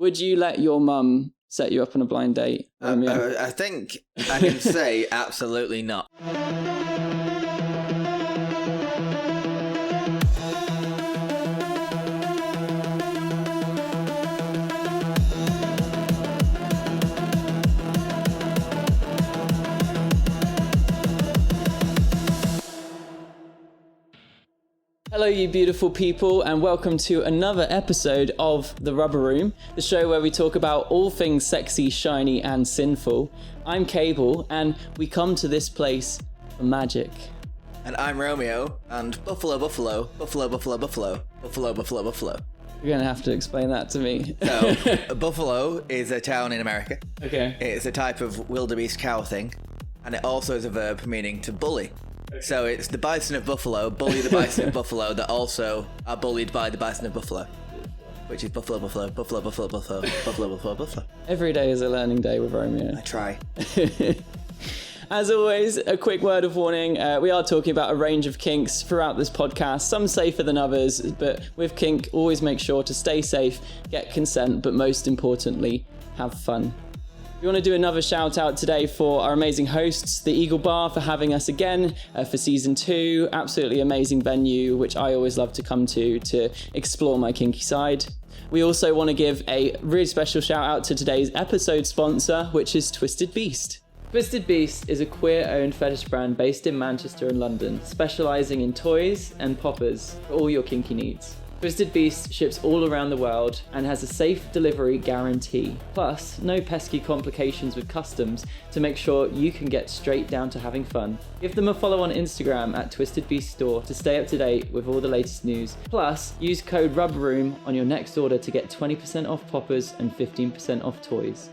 Would you let your mum set you up on a blind date, Romeo? I think I can say absolutely not. Hello, you beautiful people, and welcome to another episode of The Rubber Room, the show where we talk about all things sexy, shiny, and sinful. I'm Kable, and we come to this place for magic. And I'm Romeo, and Buffalo. You're going to have to explain that to me. So, Buffalo is a town in America. Okay. It's a type of wildebeest cow thing, and it also is a verb meaning to bully. So it's the bison of Buffalo, bully the bison of Buffalo that also are bullied by the bison of Buffalo. Which is Buffalo. Every day is a learning day with Romeo. I try. As always, a quick word of warning. We are talking about a range of kinks throughout this podcast, some safer than others, but with kink, always make sure to stay safe, get consent, but most importantly, have fun. We want to do another shout out today for our amazing hosts, the Eagle Bar, for having us again for season 2. Absolutely amazing venue, which I always love to come to explore my kinky side. We also want to give a really special shout out to today's episode sponsor, which is Twisted Beast. Twisted Beast is a queer-owned fetish brand based in Manchester and London, specialising in toys and poppers for all your kinky needs. Twisted Beast ships all around the world and has a safe delivery guarantee. Plus, no pesky complications with customs to make sure you can get straight down to having fun. Give them a follow on Instagram at Twisted Beast Store to stay up to date with all the latest news. Plus, use code RUBBERROOM on your next order to get 20% off poppers and 15% off toys.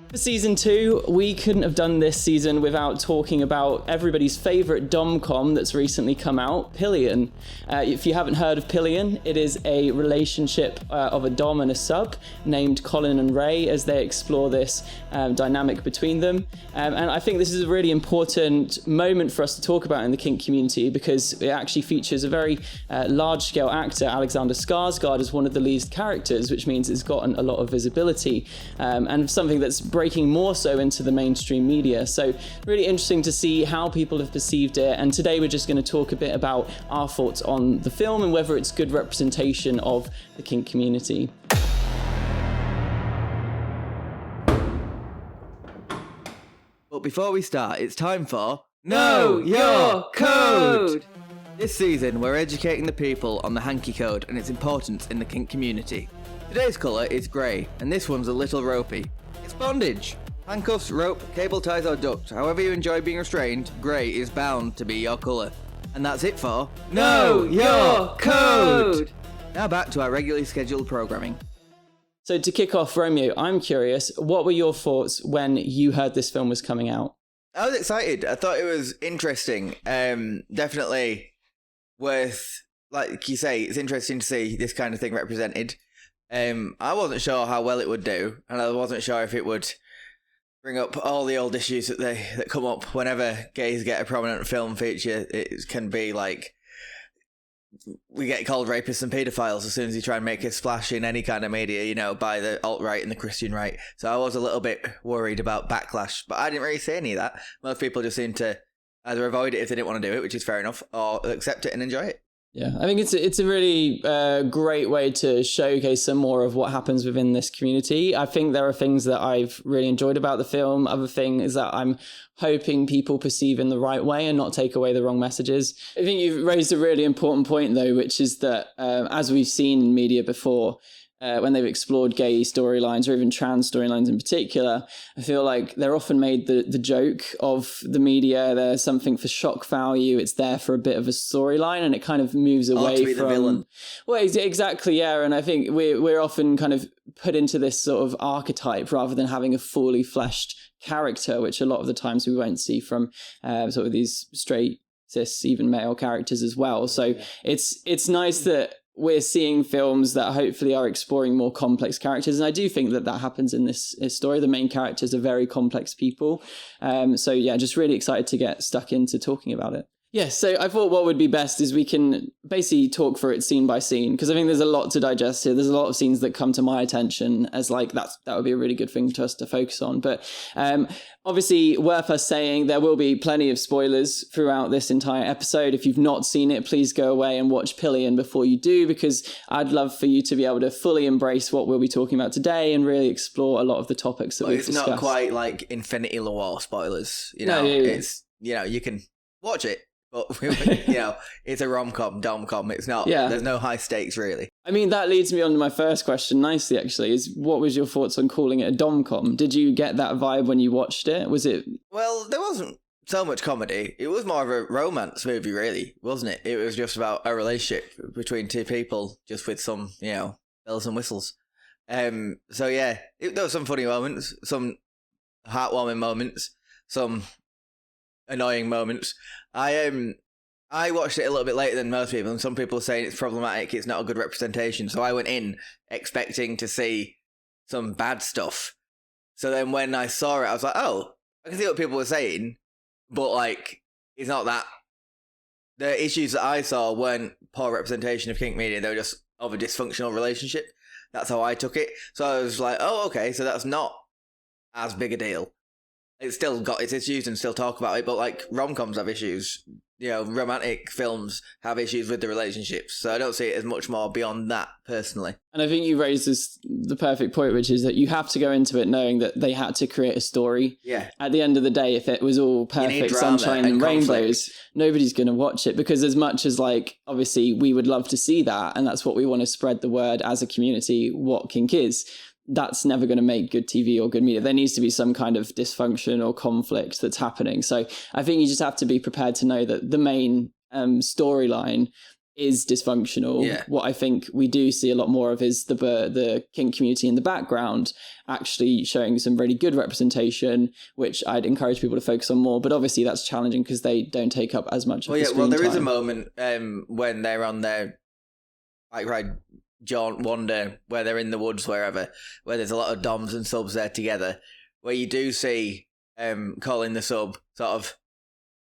For season 2, we couldn't have done this season without talking about everybody's favourite dom-com that's recently come out, Pillion. If you haven't heard of Pillion, it is a relationship of a dom and a sub named Colin and Ray as they explore this dynamic between them. And I think this is a really important moment for us to talk about in the kink community because it actually features a very large-scale actor, Alexander Skarsgård, as one of the lead characters, which means it's gotten a lot of visibility and something that's breaking more so into the mainstream media. So really interesting to see how people have perceived it. And today we're just going to talk a bit about our thoughts on the film and whether it's good representation of the kink community. But before we start, it's time for Know Your Code! This season, we're educating the people on the hanky code and its importance in the kink community. Today's colour is grey, and this one's a little ropey. It's bondage. Handcuffs, rope, cable ties or duct. However you enjoy being restrained, grey is bound to be your colour. And that's it for Know Your Code! Now back to our regularly scheduled programming. So to kick off, Romeo, I'm curious, what were your thoughts when you heard this film was coming out? I was excited. I thought it was interesting. Definitely worth, like you say, it's interesting to see this kind of thing represented. I wasn't sure how well it would do, and I wasn't sure if it would bring up all the old issues that come up whenever gays get a prominent film feature. It can be like we get called rapists and paedophiles as soon as you try and make a splash in any kind of media, by the alt-right and the Christian right. So I was a little bit worried about backlash, but I didn't really say any of that. Most people just seem to either avoid it if they didn't want to do it, which is fair enough, or accept it and enjoy it. Yeah, I think it's a really great way to showcase some more of what happens within this community. I think there are things that I've really enjoyed about the film. Other things that I'm hoping people perceive in the right way and not take away the wrong messages. I think you've raised a really important point, though, which is that as we've seen in media before, when they've explored gay storylines or even trans storylines in particular, I feel like they're often made the joke of the media. There's something for shock value. It's there for a bit of a storyline, and it kind of moves away to be from the villain. Well, exactly, yeah. And I think we're often kind of put into this sort of archetype rather than having a fully fleshed character, which a lot of the times we won't see from sort of these straight, cis, even male characters as well. So it's nice that we're seeing films that hopefully are exploring more complex characters. And I do think that happens in this story. The main characters are very complex people. So yeah, just really excited to get stuck into talking about it. Yeah, so I thought what would be best is we can basically talk through it scene by scene, because I think there's a lot to digest here. There's a lot of scenes that come to my attention as like that would be a really good thing to us to focus on. But obviously worth us saying there will be plenty of spoilers throughout this entire episode. If you've not seen it, please go away and watch Pillion before you do, because I'd love for you to be able to fully embrace what we'll be talking about today and really explore a lot of the topics that we've discussed. It's not quite like Infinity War spoilers, you know. It's, you know, you can watch it. But, you know, it's a rom-com, dom-com. It's not, there's no high stakes, really. I mean, that leads me on to my first question nicely, actually, is what was your thoughts on calling it a dom-com? Did you get that vibe when you watched it? Was it... Well, there wasn't so much comedy. It was more of a romance movie, really, wasn't it? It was just about a relationship between two people, just with some, you know, bells and whistles. So, yeah, there were some funny moments, some heartwarming moments, some annoying moments. I watched it a little bit later than most people, and some people are saying it's problematic, it's not a good representation. So I went in expecting to see some bad stuff. So then when I saw it, I was like, oh, I can see what people were saying, but like, it's not that. The issues that I saw weren't poor representation of kink media, they were just of a dysfunctional relationship. That's how I took it. So I was like, oh, okay, so that's not as big a deal. It's still got its issues and still talk about it, but like rom-coms have issues. You know, romantic films have issues with the relationships. So I don't see it as much more beyond that, personally. And I think you raised the perfect point, which is that you have to go into it knowing that they had to create a story. Yeah. At the end of the day, if it was all perfect sunshine and rainbows, nobody's going to watch it, because as much as like, obviously we would love to see that, and that's what we want to spread the word as a community, what kink is, that's never going to make good TV or good media. There needs to be some kind of dysfunction or conflict that's happening. So I think you just have to be prepared to know that the main storyline is dysfunctional. Yeah. What I think we do see a lot more of is the kink community in the background actually showing some really good representation, which I'd encourage people to focus on more. But obviously that's challenging because they don't take up as much of the screen there time. is a moment when they're on their bike ride jaunt wander, where they're in the woods, where there's a lot of doms and subs there together, where you do see Colin the sub sort of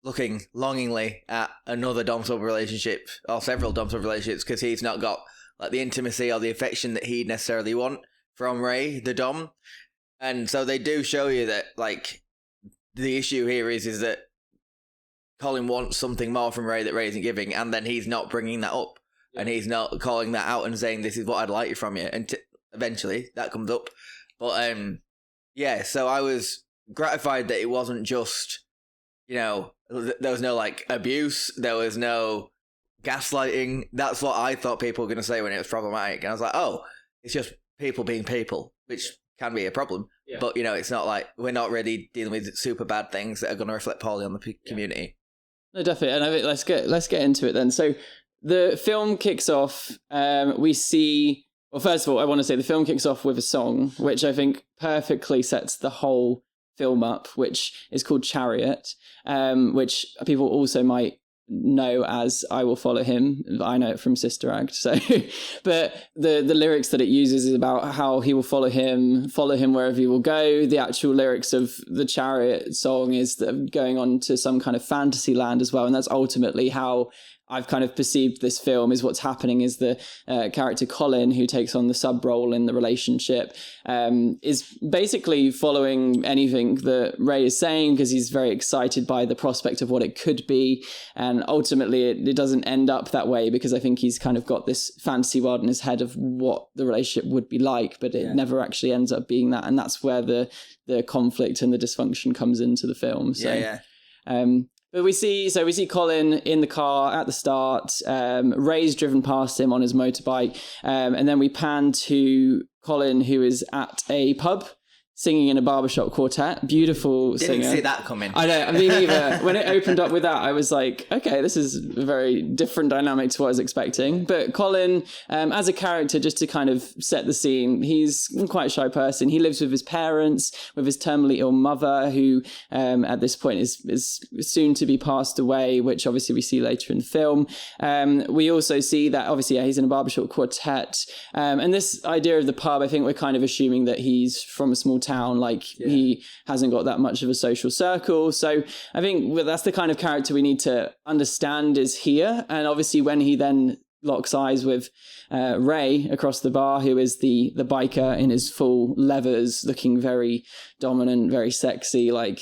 looking longingly at another dom sub relationship, or several dom sub relationships, because he's not got like the intimacy or the affection that he'd necessarily want from Ray the dom. And so they do show you that like the issue here is that Colin wants something more from Ray that Ray isn't giving, and then he's not bringing that up. And he's not calling that out and saying, this is what I'd like from you. And eventually that comes up. But, so I was gratified that it wasn't just, you know, there was no, like, abuse. There was no gaslighting. That's what I thought people were going to say when it was problematic. And I was like, oh, it's just people being people, which can be a problem. Yeah. But, you know, it's not like, we're not really dealing with super bad things that are going to reflect poorly on the community. No, definitely. And I think let's get into it then. So, the film kicks off, we see... Well, first of all, I want to say the film kicks off with a song, which I think perfectly sets the whole film up, which is called Chariot, which people also might know as I Will Follow Him. I know it from Sister Act. So, but the lyrics that it uses is about how he will follow him wherever he will go. The actual lyrics of the Chariot song is going on to some kind of fantasy land as well. And that's ultimately how I've kind of perceived this film. Is what's happening is the character Colin, who takes on the sub role in the relationship, is basically following anything that Ray is saying because he's very excited by the prospect of what it could be. And ultimately it doesn't end up that way, because I think he's kind of got this fantasy world in his head of what the relationship would be like, but it never actually ends up being that. And that's where the conflict and the dysfunction comes into the film. So, but we see Colin in the car at the start. Ray's driven past him on his motorbike. And then we pan to Colin, who is at a pub singing in a barbershop quartet. Beautiful singer. Didn't see that coming. I know, me neither. When it opened up with that, I was like, okay, this is a very different dynamic to what I was expecting. But Colin, as a character, just to kind of set the scene, he's quite a shy person. He lives with his parents, with his terminally ill mother, who at this point is soon to be passed away, which obviously we see later in the film. We also see that, obviously, he's in a barbershop quartet. And this idea of the pub, I think we're kind of assuming that he's from a small town. Like he hasn't got that much of a social circle. So I think that's the kind of character we need to understand is here. And obviously when he then locks eyes with Ray across the bar, who is the biker in his full leathers, looking very dominant, very sexy. Like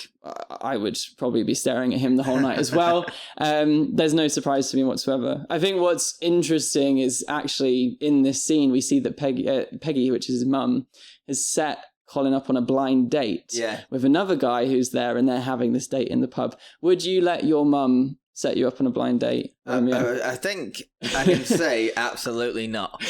I would probably be staring at him the whole night as well. There's no surprise to me whatsoever. I think what's interesting is actually in this scene, we see that Peggy, which is his mum, has set Colin up on a blind date with another guy who's there, and they're having this date in the pub. Would you let your mum set you up on a blind date? I think I can say absolutely not.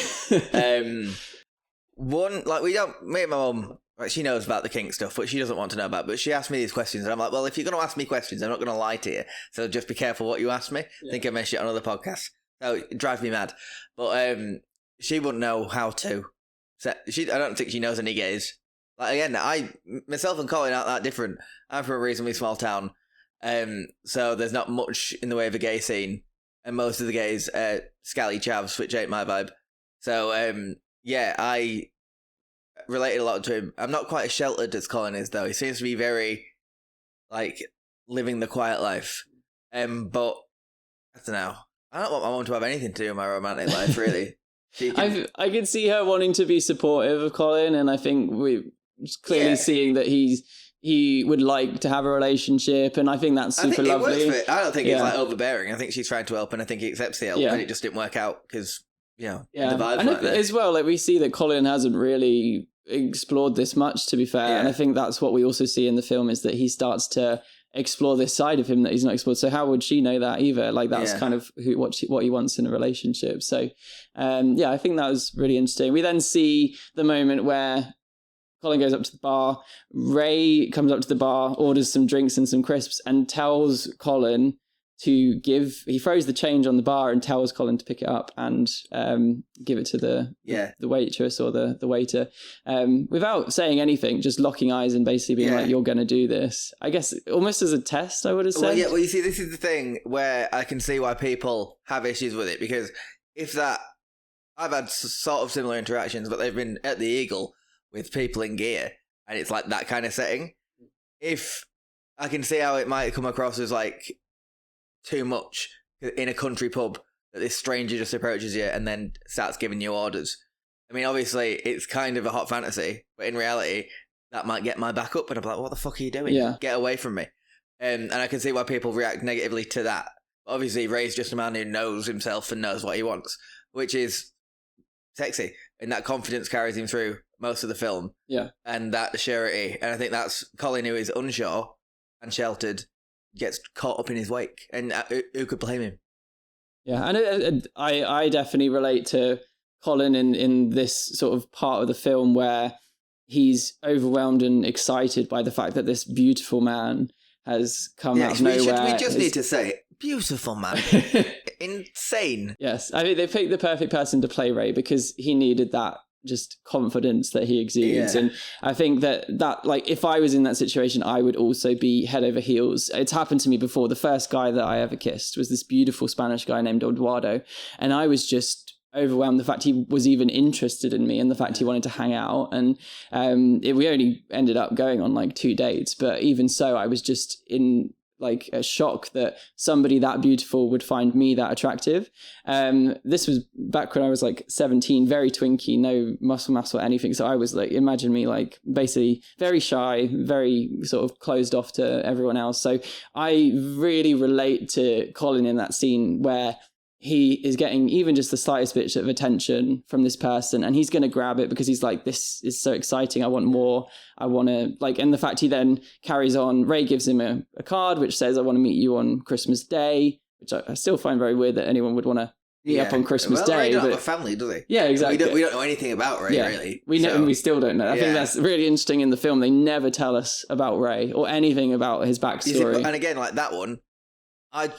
One, like me and my mum, like, she knows about the kink stuff, but she doesn't want to know about it. But she asked me these questions, and I'm like, well, if you're going to ask me questions, I'm not going to lie to you. So just be careful what you ask me. I think I mentioned it on other podcasts. So it drives me mad. But she wouldn't know how to. I don't think she knows any gays. Like, again, myself and Colin aren't that different. I'm from a reasonably small town. So there's not much in the way of a gay scene, and most of the gays are scally chavs, which ain't my vibe. So I related a lot to him. I'm not quite as sheltered as Colin is, though. He seems to be very like living the quiet life. But I don't know. I don't want my mum to have anything to do with my romantic life, really. I could see her wanting to be supportive of Colin, and I think we're clearly seeing that he would like to have a relationship, and I think that's super lovely. It works for it. I don't think it's like overbearing. I think she's trying to help, and I think he accepts the help, and it just didn't work out because the vibes and weren't there. as well, like we see that Colin hasn't really explored this much, to be fair, and I think that's what we also see in the film is that he starts to explore this side of him that he's not explored. So how would she know that either? Like that's kind of what he wants in a relationship. So I think that was really interesting. We then see the moment where Colin goes up to the bar. Ray comes up to the bar, orders some drinks and some crisps, and tells Colin to he throws the change on the bar and tells Colin to pick it up and give it to the waitress or the waiter without saying anything, just locking eyes and basically being like, you're going to do this. I guess almost as a test, I would have said. Well, you see, this is the thing where I can see why people have issues with it, because I've had sort of similar interactions, but they've been at the Eagle with people in gear, and it's like that kind of setting. If I can see how it might come across as like too much in a country pub that this stranger just approaches you and then starts giving you orders. I mean, obviously it's kind of a hot fantasy, but in reality that might get my back up, and I'm like, what the fuck are you doing? Get away from me. And I can see why people react negatively to that. Obviously Ray's just a man who knows himself and knows what he wants, which is sexy, and that confidence carries him through most of the film. And that surety, and I think that's Colin, who is unsure and sheltered, gets caught up in his wake, and who could blame him? And I definitely relate to Colin in this sort of part of the film where he's overwhelmed and excited by the fact that this beautiful man has come out of nowhere. We just need to say, beautiful man. Insane. Yes, I mean, they picked the perfect person to play Ray because he needed that just confidence that he exudes. And I think that like, if I was in that situation, I would also be head over heels. It's happened to me before. The first guy that I ever kissed was this beautiful Spanish guy named Eduardo, and I was just overwhelmed the fact he was even interested in me and the fact he wanted to hang out. And we only ended up going on like 2 dates, but even so, I was just in like a shock that somebody that beautiful would find me that attractive. This was back when I was like 17, very twinky, no muscle mass or anything. So I was like, imagine me like basically very shy, very sort of closed off to everyone else. So I really relate to Colin in that scene where he is getting even just the slightest bit of attention from this person, and he's going to grab it because he's like, this is so exciting. I want more. I want to like, and the fact he then carries on, Ray gives him a card which says, I want to meet you on Christmas Day, which I still find very weird that anyone would want to meet up on Christmas Day. Ray doesn't have a family, does he? Yeah, exactly. We don't know anything about Ray, really. We know, and we still don't know. I think that's really interesting in the film. They never tell us about Ray or anything about his backstory. And again, like that one, I'd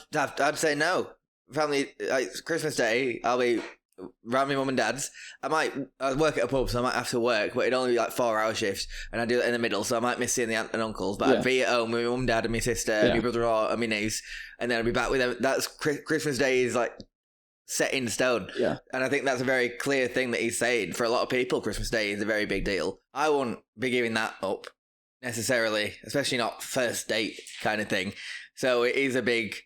say no. Family, like Christmas Day, I'll be around my mum and dad's. I work at a pub, so I might have to work, but it'd only be like 4-hour shifts, and I do that in the middle, so I might miss seeing the aunt and uncles, but I'd be at home with my mum and dad and my sister, and my brother-in-law and my niece, and then I'd be back with them. That's Christmas Day is like set in stone. Yeah. And I think that's a very clear thing that he's saying. For a lot of people, Christmas Day is a very big deal. I won't be giving that up necessarily, especially not first date kind of thing. So it is a big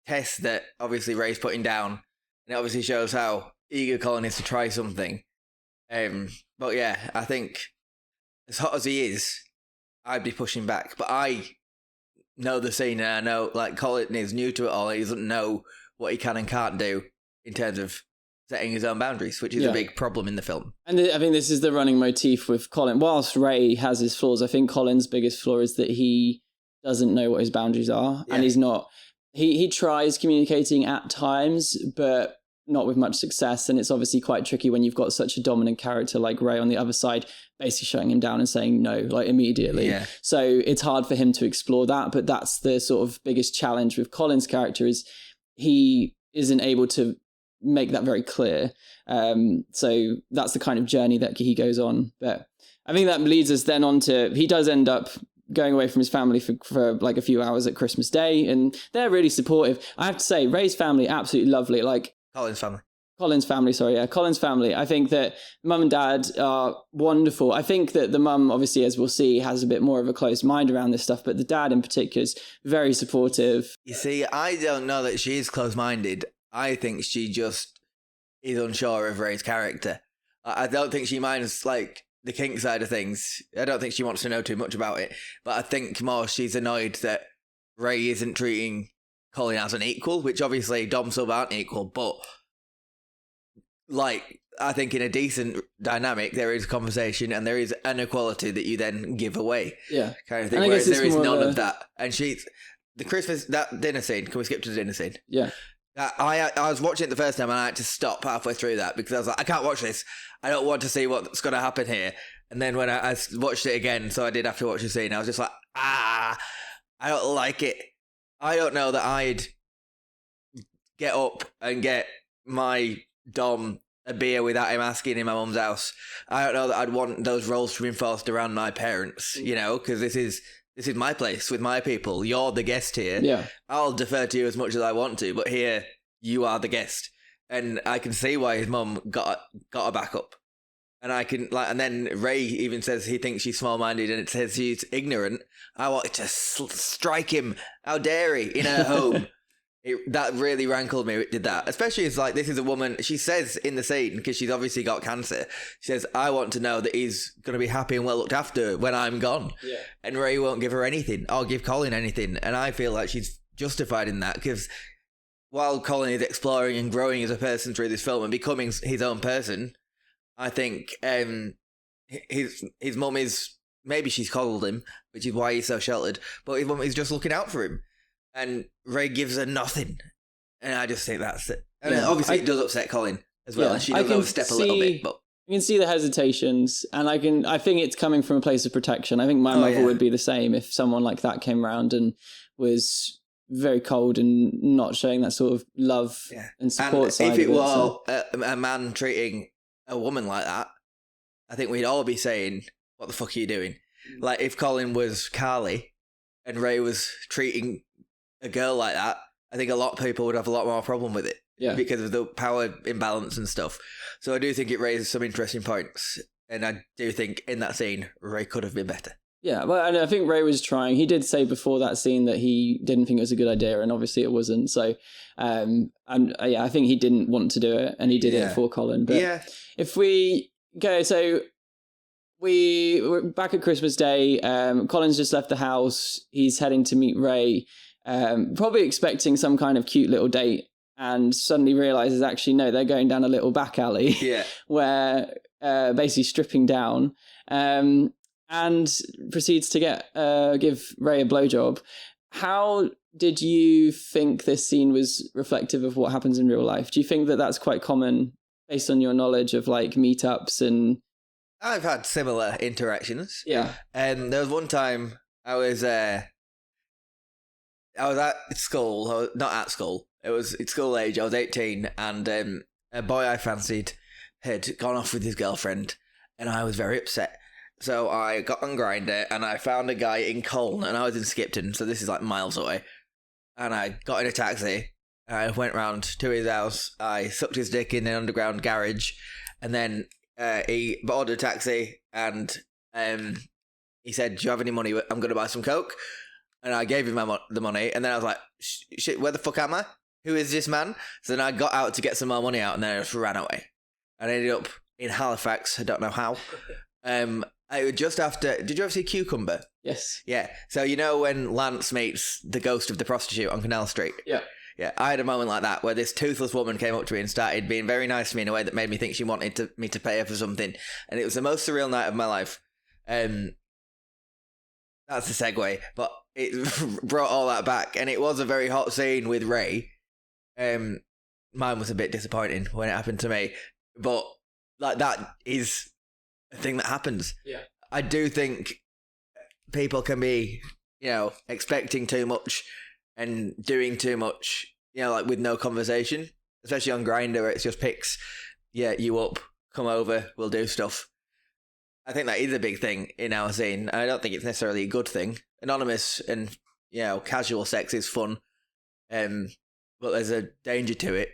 test that obviously Ray's putting down. And it obviously shows how eager Colin is to try something. But yeah, I think as hot as he is, I'd be pushing back. But I know the scene, and I know like Colin is new to it all. He doesn't know what he can and can't do in terms of setting his own boundaries, which is a big problem in the film. And I think this is the running motif with Colin. Whilst Ray has his flaws, I think Colin's biggest flaw is that he doesn't know what his boundaries are, and he's not. He tries communicating at times, but not with much success. And it's obviously quite tricky when you've got such a dominant character like Ray on the other side, basically shutting him down and saying no, like immediately. Yeah. So it's hard for him to explore that. But that's the sort of biggest challenge with Colin's character, is he isn't able to make that very clear. So that's the kind of journey that he goes on. But I think that leads us then on to, he does end up going away from his family for like a few hours at Christmas Day, and they're really supportive. I have to say, Ray's family, absolutely lovely. Like Colin's family. I think that mum and dad are wonderful. I think that the mum, obviously, as we'll see, has a bit more of a closed mind around this stuff, but the dad in particular is very supportive. You see, I don't know that she is closed-minded. I think she just is unsure of Ray's character. I don't think she minds, like, the kink side of things. I don't think she wants to know too much about it. But I think more she's annoyed that Ray isn't treating Colin as an equal, which obviously Dom sub aren't equal, but like I think in a decent dynamic there is conversation and there is an equality that you then give away. Yeah. Kind of thing. Whereas there is none of that. And that dinner scene, can we skip to the dinner scene? Yeah. I was watching it the first time and I had to stop halfway through that because I was like, I can't watch this. I don't want to see what's going to happen here. And then when I watched it again, so I did have to watch the scene, I was just like, I don't like it. I don't know that I'd get up and get my Dom a beer without him asking in my mum's house. I don't know that I'd want those roles to be enforced around my parents, because this is my place with my people. You're the guest here. Yeah. I'll defer to you as much as I want to, but here you are the guest. And I can see why his mum got a backup. And I can and then Ray even says he thinks she's small-minded and it says she's ignorant. I wanted to strike him. How dare he in her home? That really rankled me. It did that, especially as this is a woman. She says in the scene, because she's obviously got cancer, she says, "I want to know that he's going to be happy and well looked after when I'm gone." Yeah. And Ray won't give her anything. I'll give Colin anything, and I feel like she's justified in that because while Colin is exploring and growing as a person through this film and becoming his own person, I think his mum is, maybe she's coddled him, which is why he's so sheltered, but his mum is just looking out for him. And Ray gives her nothing. And I just think that's it. And obviously it does upset Colin as well. And she does overstep a little bit. But you can see the hesitations. And I think it's coming from a place of protection. I think my mother would be the same if someone like that came around and was very cold and not showing that sort of love and support side. If it were a man treating a woman like that, I think we'd all be saying, what the fuck are you doing? Like if Colin was Carly and Ray was treating a girl like that, I think a lot of people would have a lot more problem with it because of the power imbalance and stuff. So I do think it raises some interesting points, and I do think in that scene Ray could have been better. Yeah, well, and I think Ray was trying. He did say before that scene that he didn't think it was a good idea, and obviously it wasn't. So, I think he didn't want to do it, and he did it for Colin. But if we go, so we're back at Christmas Day. Colin's just left the house. He's heading to meet Ray. Probably expecting some kind of cute little date, and suddenly realizes actually no, they're going down a little back alley where basically stripping down, and proceeds to give Ray a blowjob. How did you think this scene was reflective of what happens in real life? Do you think that that's quite common based on your knowledge of Meetups? And I've had similar interactions. Yeah. There was one time I was at school, not at school, it was at school age, I was 18, and a boy I fancied had gone off with his girlfriend, and I was very upset. So I got on Grindr, and I found a guy in Colne, and I was in Skipton, so this is miles away, and I got in a taxi, I went round to his house. I sucked his dick in an underground garage, and then he ordered a taxi, and he said, "Do you have any money? I'm going to buy some coke." And I gave him the money, and then I was like, "Shit, where the fuck am I? Who is this man?" So then I got out to get some more money out, and then I just ran away. And I ended up in Halifax. I don't know how. I was just after. Did you ever see Cucumber? Yes. Yeah. So you know when Lance meets the ghost of the prostitute on Canal Street? Yeah. Yeah. I had a moment like that where this toothless woman came up to me and started being very nice to me in a way that made me think she wanted me to pay her for something, and it was the most surreal night of my life. That's the segue, but it brought all that back, and it was a very hot scene with Ray. Mine was a bit disappointing when it happened to me, but like that is a thing that happens. Yeah, I do think people can be, expecting too much and doing too much, like with no conversation, especially on Grindr where it's just pics. Yeah, you up, come over, we'll do stuff. I think that is a big thing in our scene. I don't think it's necessarily a good thing. Anonymous and, casual sex is fun. But there's a danger to it.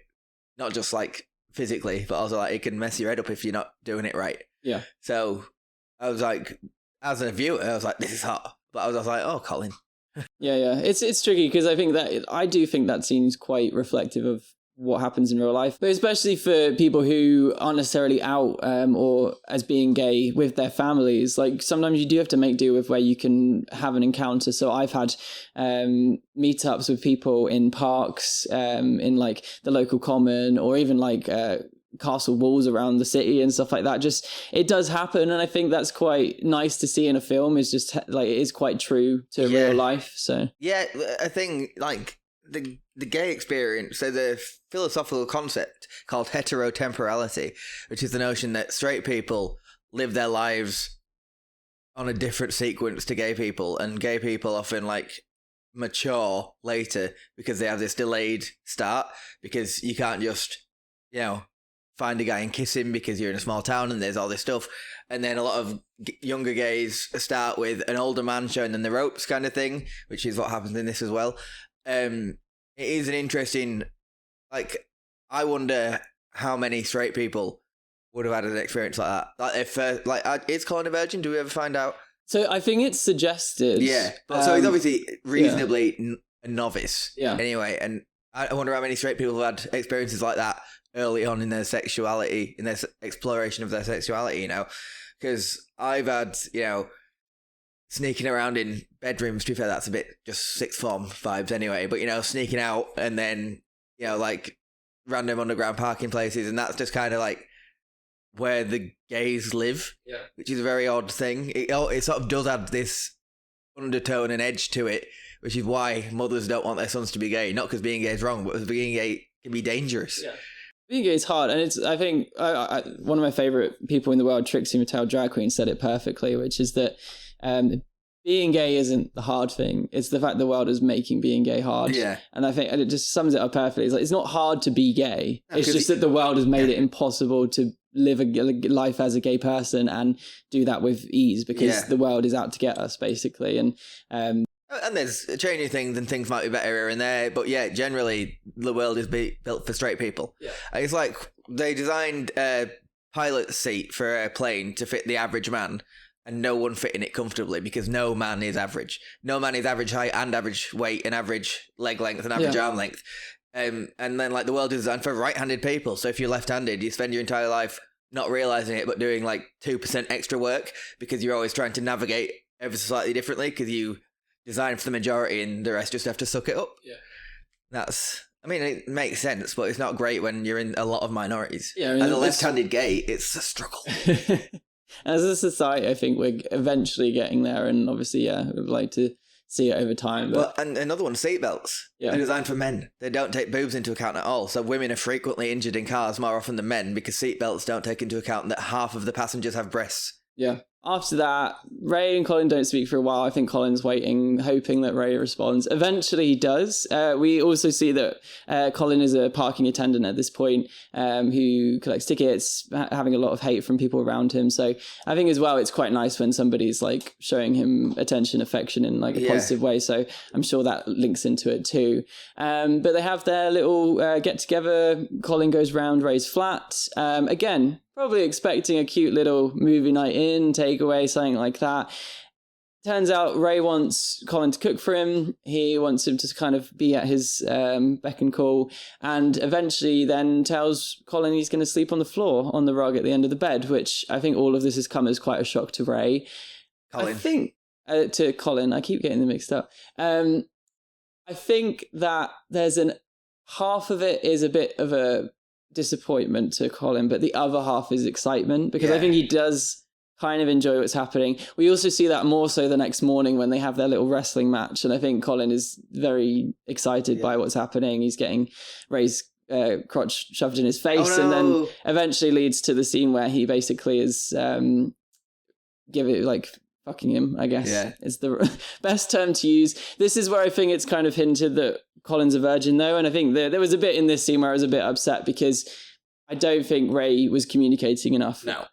Not just like physically, but also like it can mess your head up if you're not doing it right. Yeah. So I was like, as a viewer, I was like, this is hot. But I was like, oh, Colin. Yeah. It's tricky because I do think that seems quite reflective of what happens in real life, but especially for people who aren't necessarily out or as being gay with their families. Like sometimes you do have to make do with where you can have an encounter. So I've had meetups with people in parks, in like the local common, or even like castle walls around the city and stuff like that. Just it does happen, and I think that's quite nice to see in a film. Is just like it is quite true to real life. So yeah, I think like the gay experience, so the philosophical concept called heterotemporality, which is the notion that straight people live their lives on a different sequence to gay people, and gay people often like mature later because they have this delayed start, because you can't just, find a guy and kiss him because you're in a small town and there's all this stuff. And then a lot of younger gays start with an older man showing them the ropes kind of thing, which is what happens in this as well. It is an interesting, like, I wonder how many straight people would have had an experience like that. Like, if, is Colin a virgin? Do we ever find out? So I think it's suggested. Yeah. But so he's obviously reasonably a novice. Yeah. Anyway, and I wonder how many straight people have had experiences like that early on in their sexuality, in their exploration of their sexuality, because I've had, sneaking around in bedrooms. To be fair, that's a bit just sixth form vibes anyway. But, sneaking out and then, like random underground parking places. And that's just kind of like where the gays live, which is a very odd thing. It sort of does add this undertone and edge to it, which is why mothers don't want their sons to be gay. Not because being gay is wrong, but because being gay can be dangerous. Yeah. Being gay is hard, and I think one of my favorite people in the world, Trixie Mattel, drag queen, said it perfectly, which is that being gay isn't the hard thing. It's the fact the world is making being gay hard. Yeah. And I think it just sums it up perfectly. It's like, it's not hard to be gay. No, it's just that the world has made it impossible to live a life as a gay person and do that with ease, because the world is out to get us, basically. And there's changing things, and things might be better here and there, but generally the world is built for straight people. Yeah. It's like they designed a pilot seat for a plane to fit the average man, and no one fit in it comfortably, because no man is average. No man is average height and average weight and average leg length and average arm length. And then like the world is designed for right-handed people. So if you're left-handed, you spend your entire life not realizing it, but doing like 2% extra work, because you're always trying to navigate ever so slightly differently, because you designed for the majority and the rest just have to suck it up. Yeah. It makes sense, but it's not great when you're in a lot of minorities. Yeah, as a left-handed gay, it's a struggle. As a society, I think we're eventually getting there, and obviously, we'd like to see it over time. But... Well, and another one, seatbelts. Yeah. They're designed for men. They don't take boobs into account at all. So women are frequently injured in cars more often than men, because seatbelts don't take into account that half of the passengers have breasts. Yeah. after that, Ray and Colin don't speak for a while. I think Colin's waiting, hoping that Ray responds. Eventually he does. We also see that Colin is a parking attendant at this point, who collects tickets, having a lot of hate from people around him. So I think as well, it's quite nice when somebody's like showing him attention, affection in like a positive way. So I'm sure that links into it too. But they have their little get together. Colin goes round Ray's flat. Again, probably expecting a cute little movie night in, takeaway, something like that. Turns out Ray wants Colin to cook for him. He wants him to kind of be at his beck and call, and eventually then tells Colin he's going to sleep on the floor, on the rug at the end of the bed, which I think all of this has come as quite a shock to Ray. Colin. I think, to Colin, I keep getting them mixed up. I think that there's half of it is a bit of a disappointment to Colin, but the other half is excitement, because I think he does kind of enjoy what's happening. We also see that more so the next morning when they have their little wrestling match, and I think Colin is very excited by what's happening. He's getting Ray's crotch shoved in his face, and then eventually leads to the scene where he basically is fucking him, I guess. It's the best term to use. This is where I think it's kind of hinted that Colin's a virgin, though, and I think there was a bit in this scene where I was a bit upset because I don't think Ray was communicating enough. No.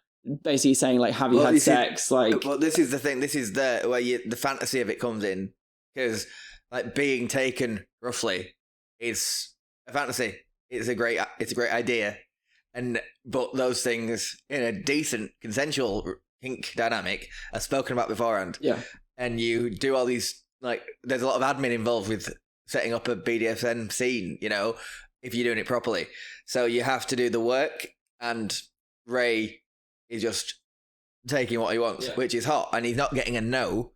Basically saying, like, have you had sex? Well, this is the thing. This is where the fantasy of it comes in, because like being taken roughly is a fantasy. It's a great idea, but those things in a decent consensual kink dynamic are spoken about beforehand. Yeah. And you do all these, like, there's a lot of admin involved with setting up a BDSM scene, if you're doing it properly. So you have to do the work, and Ray is just taking what he wants, which is hot, and he's not getting a no,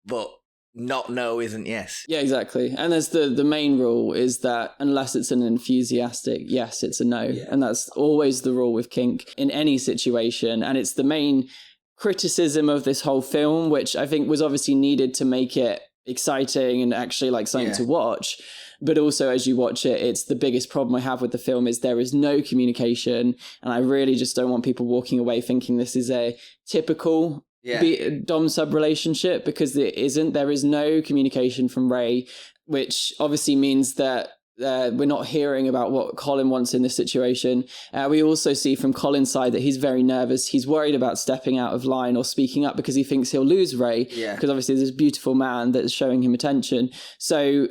but not no isn't yes. Yeah, exactly. And there's the main rule is that unless it's an enthusiastic yes, it's a no. Yeah. And that's always the rule with kink in any situation. And it's the main criticism of this whole film, which I think was obviously needed to make it exciting and actually like something to watch. But also as you watch it, it's the biggest problem I have with the film is there is no communication. And I really just don't want people walking away thinking this is a typical dom sub relationship, because it isn't. There is no communication from Ray, which obviously means that we're not hearing about what Colin wants in this situation. We also see from Colin's side that he's very nervous. He's worried about stepping out of line or speaking up because he thinks he'll lose Ray, because obviously there's this beautiful man that's showing him attention. So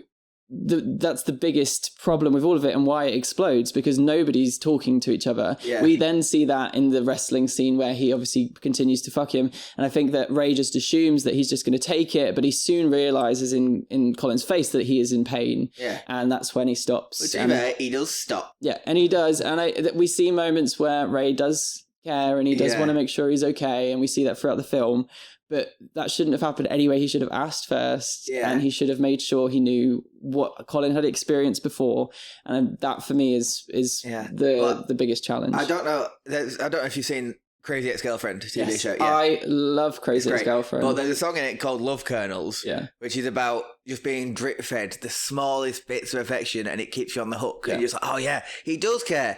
that's the biggest problem with all of it and why it explodes, because nobody's talking to each other. We then see that in the wrestling scene where he obviously continues to fuck him, and I think that Ray just assumes that he's just going to take it, but he soon realizes in Colin's face that he is in pain, and that's when he stops. He does stop. And he does, and we see moments where Ray does care and he does want to make sure he's okay, and we see that throughout the film. But that shouldn't have happened anyway. He should have asked first, and he should have made sure he knew what Colin had experienced before. And that, for me, is the biggest challenge. I don't know if you've seen Crazy Ex-Girlfriend TV show. I love Crazy Ex-Girlfriend. But there's a song in it called Love Kernels, which is about just being drip fed the smallest bits of affection, and it keeps you on the hook. And you're just like, oh yeah, he does care.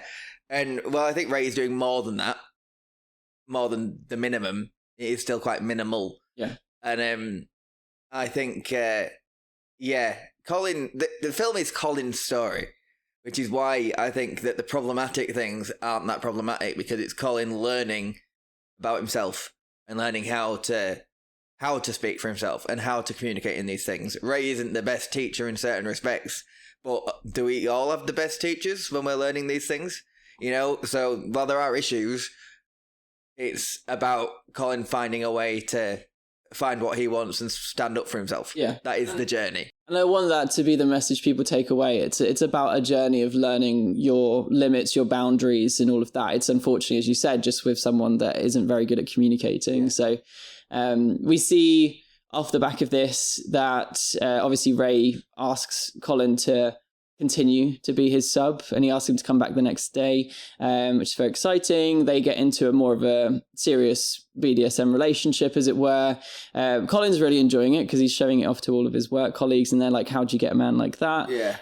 And well, I think Ray is doing more than that, more than the minimum. It is still quite minimal. And I think, Colin, the film is Colin's story, which is why I think that the problematic things aren't that problematic, because it's Colin learning about himself and learning how to speak for himself and how to communicate in these things. Ray isn't the best teacher in certain respects, but do we all have the best teachers when we're learning these things? So while there are issues, it's about Colin finding a way to find what he wants and stand up for himself. That is the journey. And I want that to be the message people take away. It's about a journey of learning your limits, your boundaries, and all of that. It's unfortunately, as you said, just with someone that isn't very good at communicating. So we see off the back of this that obviously Ray asks Colin to continue to be his sub, and he asks him to come back the next day, which is very exciting. They get into a more of a serious BDSM relationship, as it were. Colin's really enjoying it because he's showing it off to all of his work colleagues, and they're like, how do you get a man like that? Yeah.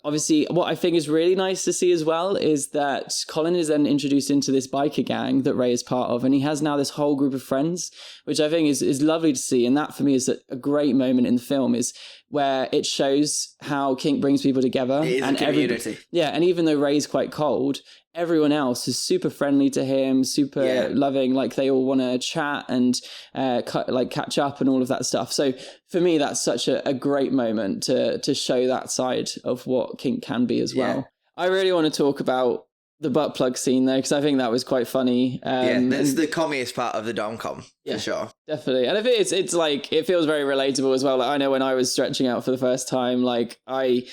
Obviously, what I think is really nice to see as well is that Colin is then introduced into this biker gang that Ray is part of, and he has now this whole group of friends, which I think is lovely to see. And that for me is a great moment in the film, is where it shows how kink brings people together. It is and a community. And even though Ray's quite cold, everyone else is super friendly to him, super loving. Like they all want to chat and catch up and all of that stuff. So for me, that's such a great moment to show that side of what kink can be as well. I really want to talk about the butt plug scene though, because I think that was quite funny. That's the commiest part of the dom-com, for sure. Definitely. And I think it's like, it feels very relatable as well. Like, I know when I was stretching out for the first time, like I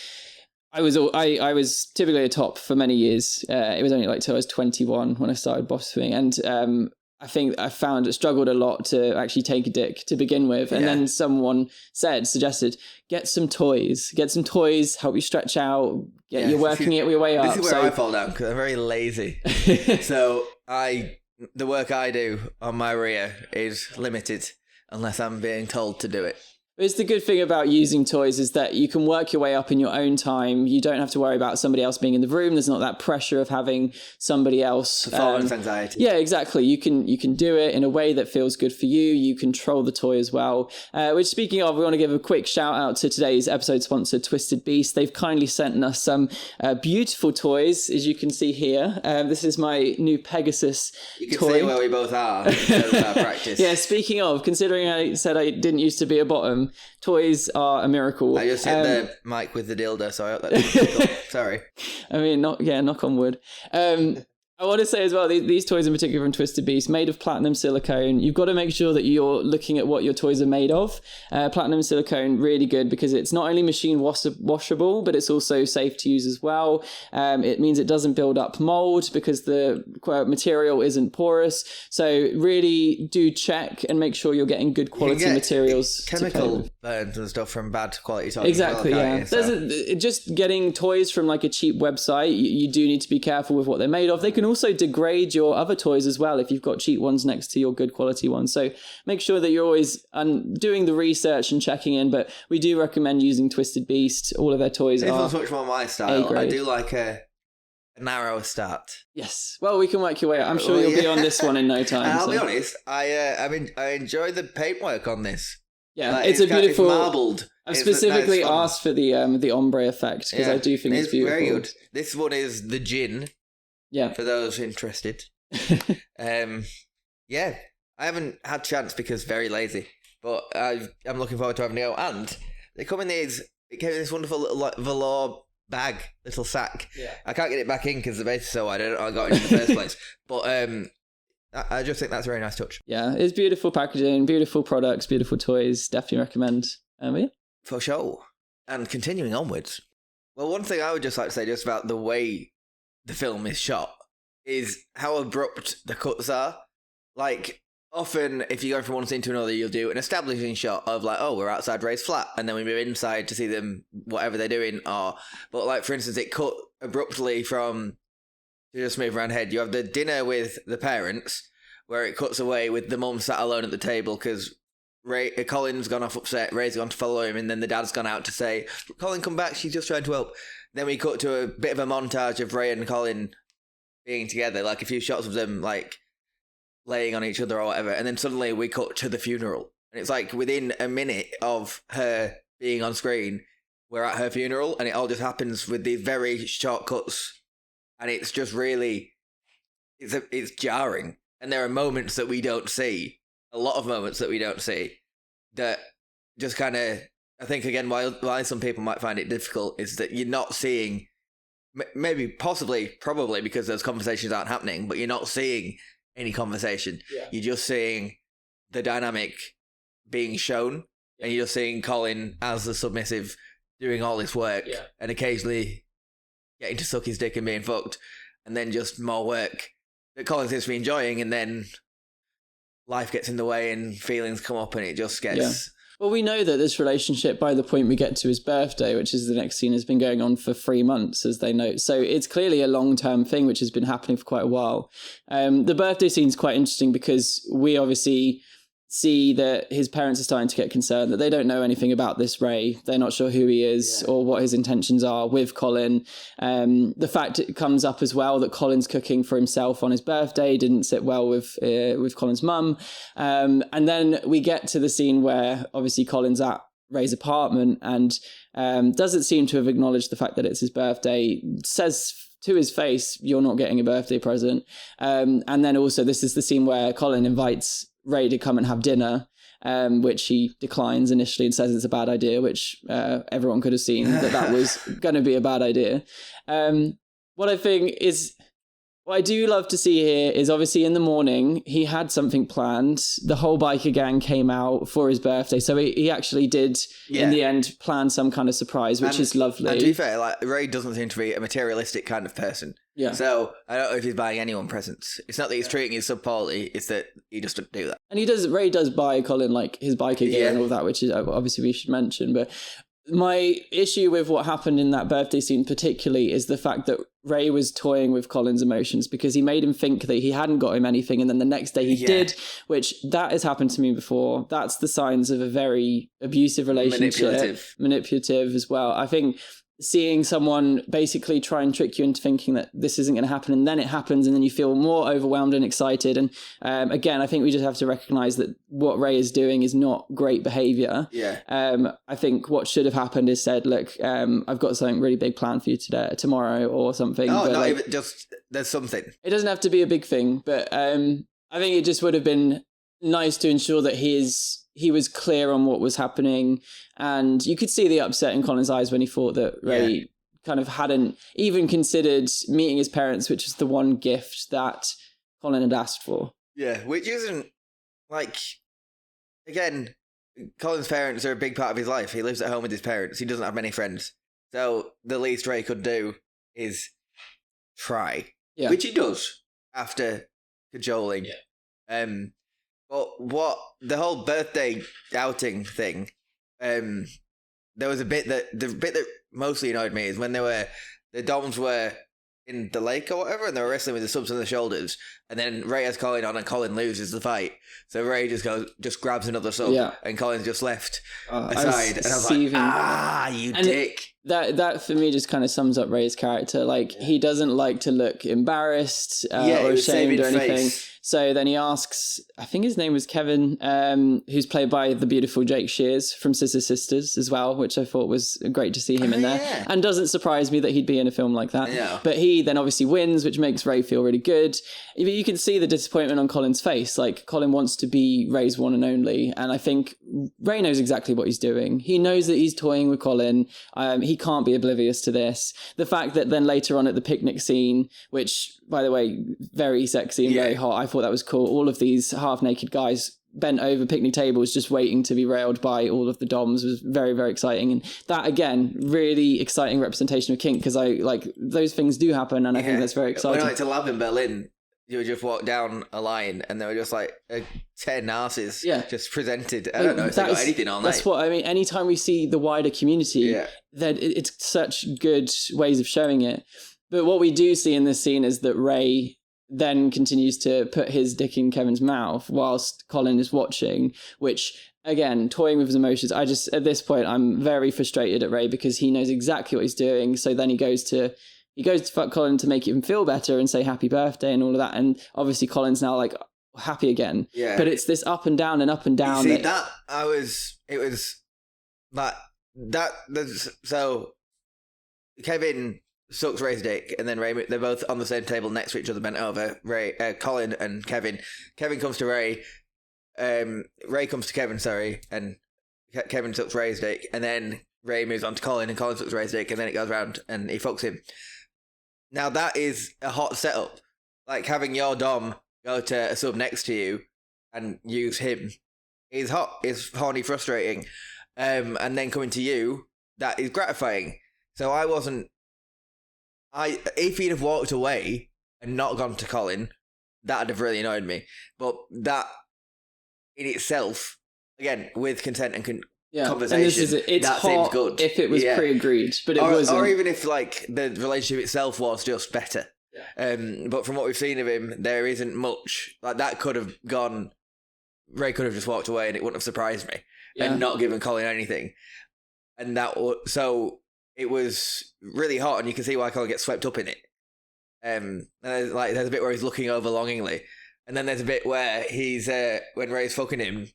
was typically a top for many years. It was only like till I was 21 when I started boss swimming. And I think I struggled a lot to actually take a dick to begin with. And then someone suggested, get some toys, help you stretch out, you're working your way up. This is where I fall down because I'm very lazy. So the work I do on my rear is limited unless I'm being told to do it. It's the good thing about using toys is that you can work your way up in your own time. You don't have to worry about somebody else being in the room. There's not that pressure of having somebody else. Performance anxiety. Yeah, exactly. You can do it in a way that feels good for you. You control the toy as well. Which, speaking of, we want to give a quick shout out to today's episode sponsor, Twisted Beast. They've kindly sent us some beautiful toys, as you can see here. This is my new Pegasus toy. You can see where we both are. Our practice. Yeah, speaking of, considering I said I didn't used to be a bottom, toys are a miracle. I just hit the mic with the dildo, so I hope that's sorry. I mean, knock on wood. I want to say as well, these toys in particular from Twisted Beast, made of platinum silicone. You've got to make sure that you're looking at what your toys are made of. Platinum silicone, really good because it's not only machine washable, but it's also safe to use as well. It means it doesn't build up mold because the material isn't porous. So really do check and make sure you're getting good quality materials. Chemical burns and stuff from bad quality toys. Exactly, well, just getting toys from like a cheap website, you do need to be careful with what they're made of. They can also degrade your other toys as well if you've got cheap ones next to your good quality ones. So make sure that you're always doing the research and checking in, but we do recommend using Twisted Beast. All of their toys are much more my style. A-grade. I do like a narrow start. Yes. Well, we can work your way up. I'm sure you'll be on this one in no time. I'll be honest, I enjoy the paintwork on this. Yeah, like, it's a beautiful... It's marbled. I've specifically asked for the ombre effect because I do think it's beautiful. Very good. This one is the gin. Yeah. For those interested. Yeah. I haven't had chance because very lazy. But I'm looking forward to having a go. And they come in it came in this wonderful little velour bag, little sack. Yeah. I can't get it back in because the base is so wide. I don't know how I got it in the first place. But I just think that's a very nice touch. Yeah, it's beautiful packaging, beautiful products, beautiful toys. Definitely recommend. Yeah. For sure. And continuing onwards. Well, one thing I would just like to say just about the way the film is shot is how abrupt the cuts are. Like, often, if you go from one scene to another, you'll do an establishing shot of like, oh, we're outside Ray's flat, and then we move inside to see them, whatever they're doing. But like, for instance, it cut abruptly from, to just move around head, you have the dinner with the parents, where it cuts away with the mum sat alone at the table, because Colin's gone off upset, Ray's gone to follow him, and then the dad's gone out to say, Colin, come back, she's just trying to help. Then we cut to a bit of a montage of Ray and Colin being together, like a few shots of them like laying on each other or whatever, and then suddenly we cut to the funeral. And it's like within a minute of her being on screen, we're at her funeral, and it all just happens with these very short cuts. And it's just really, it's jarring. And there are moments that we don't see, a lot of moments that we don't see, that just kind of, I think, again, why some people might find it difficult is that you're not seeing, maybe, possibly, probably because those conversations aren't happening, but you're not seeing any conversation. Yeah. You're just seeing the dynamic being shown, and you're seeing Colin as the submissive doing all this work, and occasionally getting to suck his dick and being fucked, and then just more work that Colin seems to be enjoying, and then life gets in the way and feelings come up, and it just gets Well, we know that this relationship, by the point we get to his birthday, which is the next scene, has been going on for 3 months, as they note. So it's clearly a long-term thing, which has been happening for quite a while. The birthday scene is quite interesting because we obviously see that his parents are starting to get concerned that they don't know anything about this Ray. They're not sure who he is or what his intentions are with Colin. The fact it comes up as well that Colin's cooking for himself on his birthday didn't sit well with Colin's mum. And then we get to the scene where obviously Colin's at Ray's apartment and doesn't seem to have acknowledged the fact that it's his birthday, says to his face, "You're not getting a birthday present." And then also this is the scene where Colin invites Ray to come and have dinner, which he declines initially and says it's a bad idea, which everyone could have seen that was going to be a bad idea. What I do love to see here is obviously in the morning, he had something planned. The whole biker gang came out for his birthday. So he actually did, in the end, plan some kind of surprise, which is lovely. And to be fair, like, Ray doesn't seem to be a materialistic kind of person. Yeah. So I don't know if he's buying anyone presents. It's not that he's treating his sub poorly, it's that he just doesn't do that. And Ray does buy Colin like his biker gear and all that, which is obviously we should mention. But my issue with what happened in that birthday scene particularly is the fact that Ray was toying with Colin's emotions because he made him think that he hadn't got him anything and then the next day he did, which that has happened to me before. That's the signs of a very abusive relationship. Manipulative as well. I think seeing someone basically try and trick you into thinking that this isn't going to happen and then it happens and then you feel more overwhelmed and excited. And again, I think we just have to recognize that what Ray is doing is not great behavior. I think what should have happened is said, look, I've got something really big planned for you tomorrow or something. No, but not even just, there's something. It doesn't have to be a big thing, but I think it just would have been nice to ensure that he was clear on what was happening, and you could see the upset in Colin's eyes when he thought that Ray kind of hadn't even considered meeting his parents, which was the one gift that Colin had asked for. Yeah, which isn't, like, again, Colin's parents are a big part of his life. He lives at home with his parents. He doesn't have many friends. So the least Ray could do is try, which he does after cajoling. But what the whole birthday outing thing, there was the bit that mostly annoyed me is when the Doms were in the lake or whatever, and they were wrestling with the subs on the shoulders, and then Ray has Colin on, and Colin loses the fight. So Ray just grabs another sub, and Colin's just left aside, and I was like, you dick. That for me just kind of sums up Ray's character. Like he doesn't like to look embarrassed or ashamed or anything. Face. So then he asks, I think his name was Kevin, who's played by the beautiful Jake Shears from Sister Sisters as well, which I thought was great to see him in there. Yeah. And doesn't surprise me that he'd be in a film like that. Yeah. But he then obviously wins, which makes Ray feel really good. But you can see the disappointment on Colin's face. Like Colin wants to be Ray's one and only. And I think Ray knows exactly what he's doing. He knows that he's toying with Colin. He can't be oblivious to this. The fact that then later on at the picnic scene, which by the way, very sexy and very hot. I thought that was cool. All of these half-naked guys bent over picnic tables just waiting to be railed by all of the Doms was very, very exciting. And that, again, really exciting representation of kink because I like those things do happen and I think that's very exciting. When I went to Lab in Berlin, you would just walk down a line and there were just like 10 asses just presented. I don't know if they got anything on that. That's what I mean. Anytime we see the wider community, that it's such good ways of showing it. But what we do see in this scene is that Ray then continues to put his dick in Kevin's mouth whilst Colin is watching, which, again, toying with his emotions. At this point, I'm very frustrated at Ray because he knows exactly what he's doing. So then he goes to fuck Colin to make him feel better and say happy birthday and all of that. And obviously Colin's now like happy again. Yeah. But it's this up and down and up and down. You see, so Kevin sucks Ray's dick, and then Ray, they're both on the same table next to each other, bent over. Colin and Kevin. Kevin comes to Ray. Ray comes to Kevin, sorry, and Kevin sucks Ray's dick, and then Ray moves on to Colin, and Colin sucks Ray's dick, and then it goes around, and he fucks him. Now that is a hot setup. Like having your Dom go to a sub next to you and use him is hot, is horny, frustrating. And then coming to you, that is gratifying. So if he'd have walked away and not gone to Colin, that'd have really annoyed me. But that in itself, again, with consent and conversation. And this is it's that hot seems good. if it was pre-agreed, but it wasn't. Or even if like the relationship itself was just better. Yeah. But from what we've seen of him, there isn't much. Like that could have gone. Ray could have just walked away, and it wouldn't have surprised me, and not given Colin anything. And so it was really hot, and you can see why Colin gets swept up in it. And there's a bit where he's looking over longingly, and then there's a bit where he's when Ray's fucking him,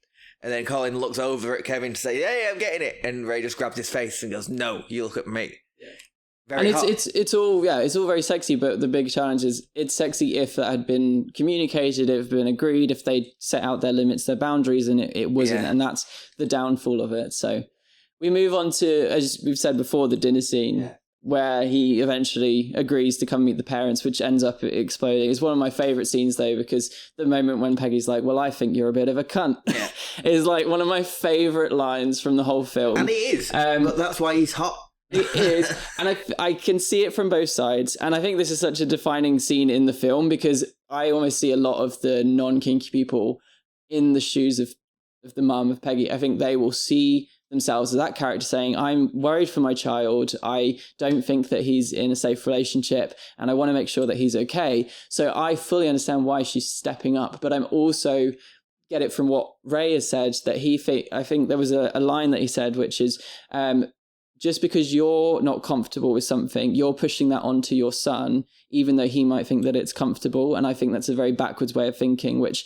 and then Colin looks over at Kevin to say, "Hey, I'm getting it," and Ray just grabs his face and goes, "No, you look at me." Yeah. Very hot. It's all very sexy, but the big challenge is it's sexy if that had been communicated, if it had been agreed, if they set out their limits, their boundaries, and it wasn't, and that's the downfall of it. So we move on to, as we've said before, the dinner scene where he eventually agrees to come meet the parents, which ends up exploding. It's one of my favourite scenes though, because the moment when Peggy's like, "Well, I think you're a bit of a cunt," is like one of my favourite lines from the whole film. And it is, but that's why he's hot. It is, and I can see it from both sides, and I think this is such a defining scene in the film because I almost see a lot of the non-kinky people in the shoes of the mum of Peggy. I think they will see themselves as that character saying, "I'm worried for my child, I don't think that he's in a safe relationship, and I want to make sure that he's okay." So I fully understand why she's stepping up, but I'm also get it from what Ray has said that I think there was a line that he said, which is, just because you're not comfortable with something, you're pushing that onto your son, even though he might think that it's comfortable. And I think that's a very backwards way of thinking, which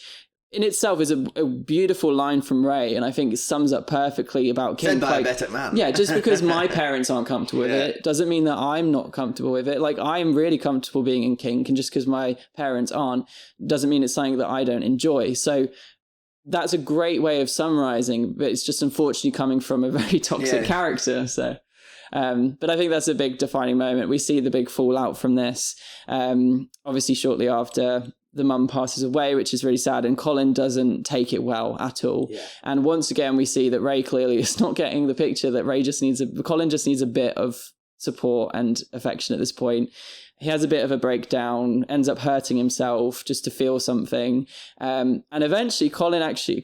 in itself is a beautiful line from Ray. And I think it sums up perfectly about kink. Said by a better man. Yeah, just because my parents aren't comfortable with it doesn't mean that I'm not comfortable with it. Like, I'm really comfortable being in kink, and just because my parents aren't doesn't mean it's something that I don't enjoy. So that's a great way of summarizing, but it's just unfortunately coming from a very toxic character. So, but I think that's a big defining moment. We see the big fallout from this. Obviously, shortly after, the mum passes away, which is really sad, and Colin doesn't take it well at all. Yeah. And once again, we see that Ray clearly is not getting the picture that Colin just needs a bit of support and affection at this point. He has a bit of a breakdown, ends up hurting himself just to feel something. And eventually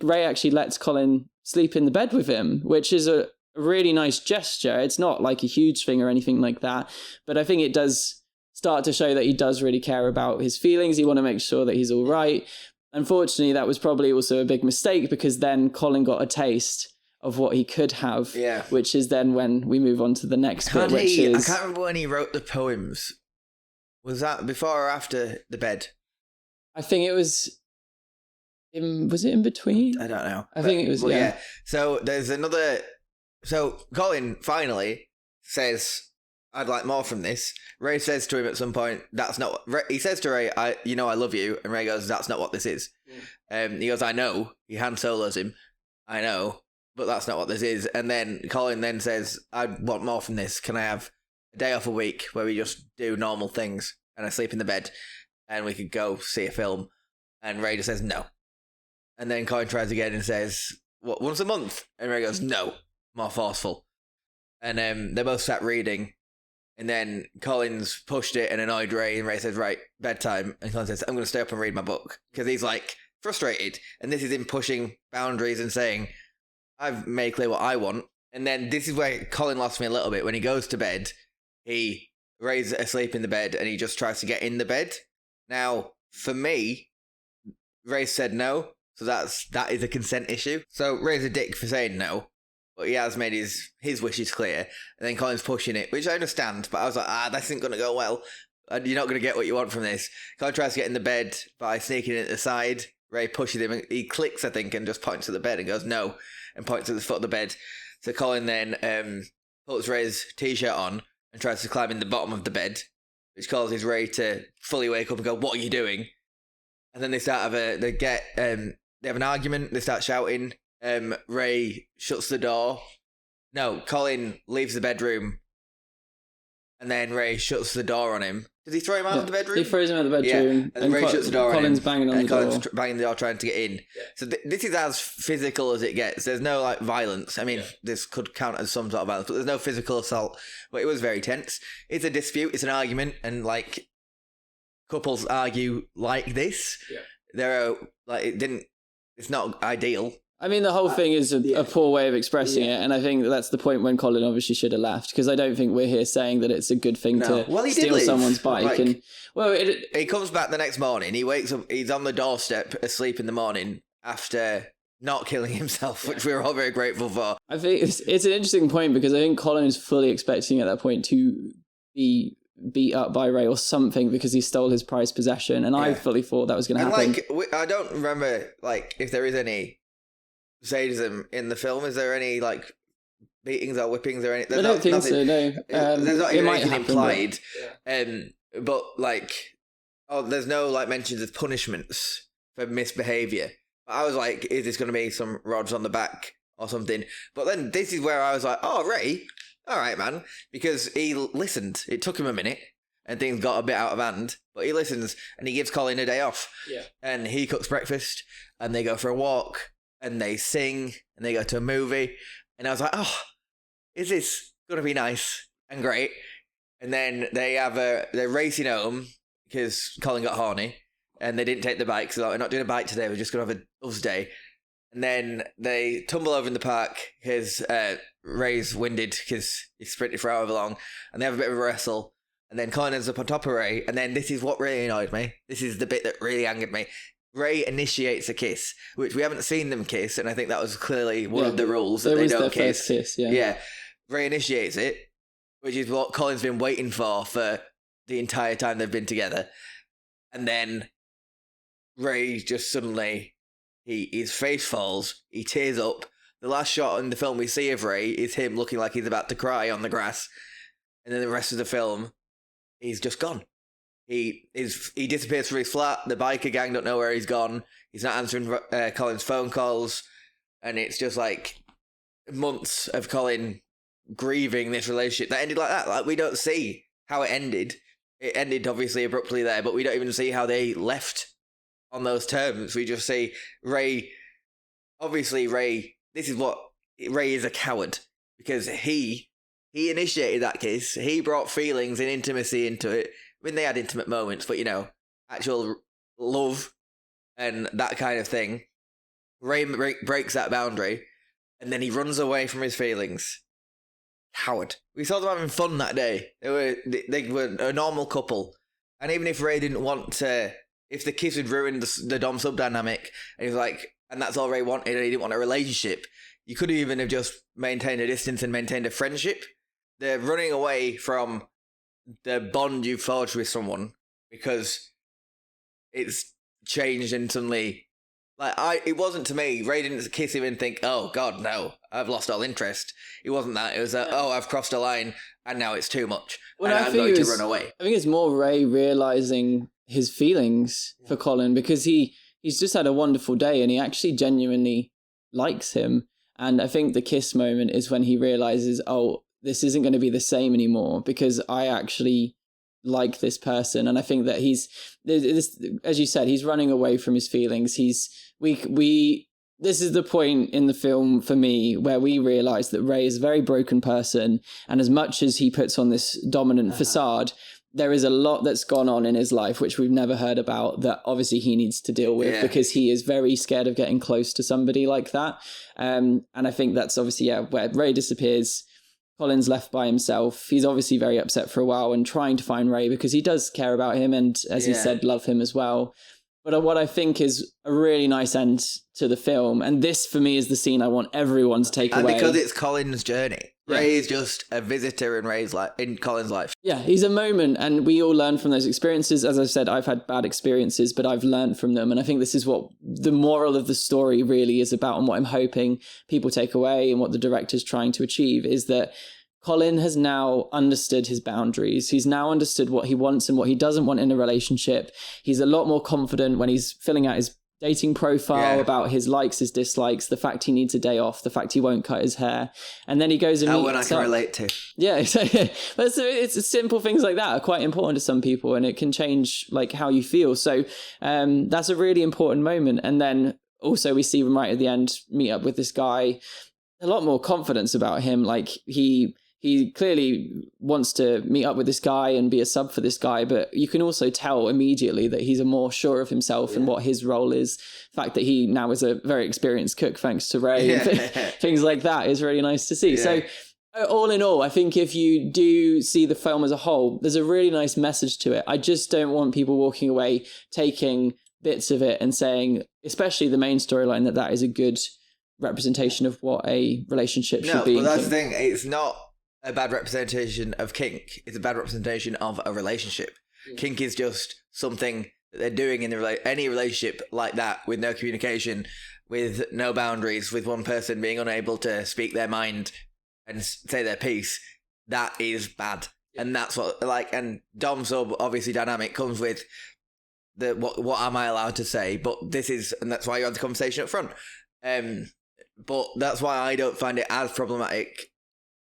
Ray actually lets Colin sleep in the bed with him, which is a really nice gesture. It's not like a huge thing or anything like that, but I think it does start to show that he does really care about his feelings. He want to make sure that he's all right. Unfortunately, that was probably also a big mistake, because then Colin got a taste of what he could have, which is then when we move on to the next bit, which is... I can't remember when he wrote the poems. Was that before or after the bed? I think it was... Was it in between? I don't know. I think it was, yeah. So there's another... So Colin finally says, "I'd like more from this." Ray says to him at some point, "That's not..." He says to Ray, I love you." And Ray goes, "That's not what this is." He goes, "I know." He Han Solos him. "I know, but that's not what this is." And then Colin then says, "I want more from this. Can I have a day off a week where we just do normal things and I sleep in the bed and we could go see a film?" And Ray just says no. And then Colin tries again and says, "What, once a month?" And Ray goes, "No, more forceful." And they both sat reading, and then Colin's pushed it and annoyed Ray, and Ray says, "Right, bedtime." And Colin says, "I'm going to stay up and read my book," because he's like frustrated. And this is him pushing boundaries and saying, "I've made clear what I want." And then this is where Colin lost me a little bit. When he goes to bed, Ray's asleep in the bed and he just tries to get in the bed. Now, for me, Ray said no, so that is a consent issue. So Ray's a dick for saying no, but he has made his wishes clear. And then Colin's pushing it, which I understand, but I was like, this isn't going to go well. You're not going to get what you want from this. Colin tries to get in the bed by sneaking in at the side. Ray pushes him, and he clicks, I think, and just points to the bed and goes, "No," and points to the foot of the bed. So Colin then puts Ray's t-shirt on and tries to climb in the bottom of the bed, which causes Ray to fully wake up and go, "What are you doing?" And then they have an argument. They start shouting. Ray shuts the door. No, Colin leaves the bedroom, and then Ray shuts the door on him. Does he throw him out of the bedroom? He throws him out of the bedroom. Yeah. And Ray shuts the door Colin's on him. banging on the door. Colin's banging the door trying to get in. Yeah. So this is as physical as it gets. There's no like violence. I mean, this could count as some sort of violence, but there's no physical assault. But it was very tense. It's a dispute. It's an argument, and like couples argue like this. Yeah. It's not ideal. I mean, the whole thing is a poor way of expressing it, and I think that's the point when Colin obviously should have left, because I don't think we're here saying that it's a good thing to steal someone's bike. He comes back the next morning, he wakes up, he's on the doorstep asleep in the morning after not killing himself, which we were all very grateful for. I think it's an interesting point, because I think Colin is fully expecting at that point to be beat up by Ray or something because he stole his prized possession, and I fully thought that was going to happen. Like, I don't remember like if there is any sadism in the film. Is there any like beatings or whippings or anything? I don't think so. No, there's not even anything implied. But... but like, there's no like mentions of punishments for misbehavior. But I was like, is this going to be some rods on the back or something? But then this is where I was like, oh, Ray, all right, man, because he listened. It took him a minute, and things got a bit out of hand. But he listens, and he gives Colin a day off. Yeah, and he cooks breakfast, and they go for a walk. And they sing, and they go to a movie. And I was like, oh, is this going to be nice and great? And then they're racing home because Colin got horny, and they didn't take the bike. So we're not doing a bike today, we're just going to have a us day. And then they tumble over in the park because Ray's winded because he sprinted for however long. And they have a bit of a wrestle. And then Colin ends up on top of Ray. And then this is what really annoyed me. This is the bit that really angered me. Ray initiates a kiss, which we haven't seen them kiss, and I think that was clearly one of the rules that they don't kiss. First kiss. Yeah, Ray initiates it, which is what Colin's been waiting for the entire time they've been together. And then Ray just suddenly, his face falls, he tears up. The last shot in the film we see of Ray is him looking like he's about to cry on the grass, and then the rest of the film, he's just gone. He disappears from his flat. The biker gang don't know where he's gone. He's not answering Colin's phone calls. And it's just like months of Colin grieving this relationship that ended like that. Like, we don't see how it ended. It ended obviously abruptly there, but we don't even see how they left on those terms. We just see Ray. Obviously, Ray. This is what Ray is, a coward, because he initiated that kiss. He brought feelings and intimacy into it. I mean, they had intimate moments, but, actual love and that kind of thing. Ray breaks that boundary, and then he runs away from his feelings. Coward. We saw them having fun that day. They were a normal couple. And even if Ray didn't want to, if the kiss had ruined the dom-sub dynamic, and he was like, and that's all Ray wanted, and he didn't want a relationship, you could even have just maintained a distance and maintained a friendship. They're running away from the bond you forged with someone because it's changed and suddenly, it wasn't to me. Ray didn't kiss him and think, oh God, no, I've lost all interest. It wasn't that. It was I've crossed a line and now it's too much. Well, and I'm going to run away. I think it's more Ray realizing his feelings for Colin, because he's just had a wonderful day and he actually genuinely likes him. And I think the kiss moment is when he realizes, oh, this isn't going to be the same anymore because I actually like this person. And I think that as you said, he's running away from his feelings. This is the point in the film for me where we realize that Ray is a very broken person. And as much as he puts on this dominant facade, there is a lot that's gone on in his life, which we've never heard about, that obviously he needs to deal with because he is very scared of getting close to somebody like that. And I think that's obviously, where Ray disappears, Colin's left by himself. He's obviously very upset for a while and trying to find Ray because he does care about him and, as he said, love him as well. But what I think is a really nice end to the film, and this for me is the scene I want everyone to take away. And because it's Colin's journey. Ray is just a visitor in Colin's life. Yeah, he's a moment, and we all learn from those experiences. As I said, I've had bad experiences, but I've learned from them. And I think this is what the moral of the story really is about, and what I'm hoping people take away and what the director's trying to achieve is that Colin has now understood his boundaries. He's now understood what he wants and what he doesn't want in a relationship. He's a lot more confident when he's filling out his dating profile about his likes, his dislikes, the fact he needs a day off, the fact he won't cut his hair. And then he goes and meets one I can relate to. Yeah, so, it's simple things like that are quite important to some people, and it can change like how you feel. So that's a really important moment. And then also we see him right at the end meet up with this guy, a lot more confidence about him. Like he he clearly wants to meet up with this guy and be a sub for this guy, but you can also tell immediately that he's a more sure of himself and what his role is. The fact that he now is a very experienced cook, thanks to Ray, things like that is really nice to see. So all in all, I think if you do see the film as a whole, there's a really nice message to it. I just don't want people walking away taking bits of it and saying, especially the main storyline, that is a good representation of what a relationship should be. No, but that's the thing. It's not a bad representation of kink. It's a bad representation of a relationship. Kink is just something that they're doing in any relationship like that, with no communication, with no boundaries, with one person being unable to speak their mind and say their piece. That is bad. And that's what, and Dom sub obviously dynamic comes with the what am I allowed to say? But and that's why you had the conversation up front. But that's why I don't find it as problematic,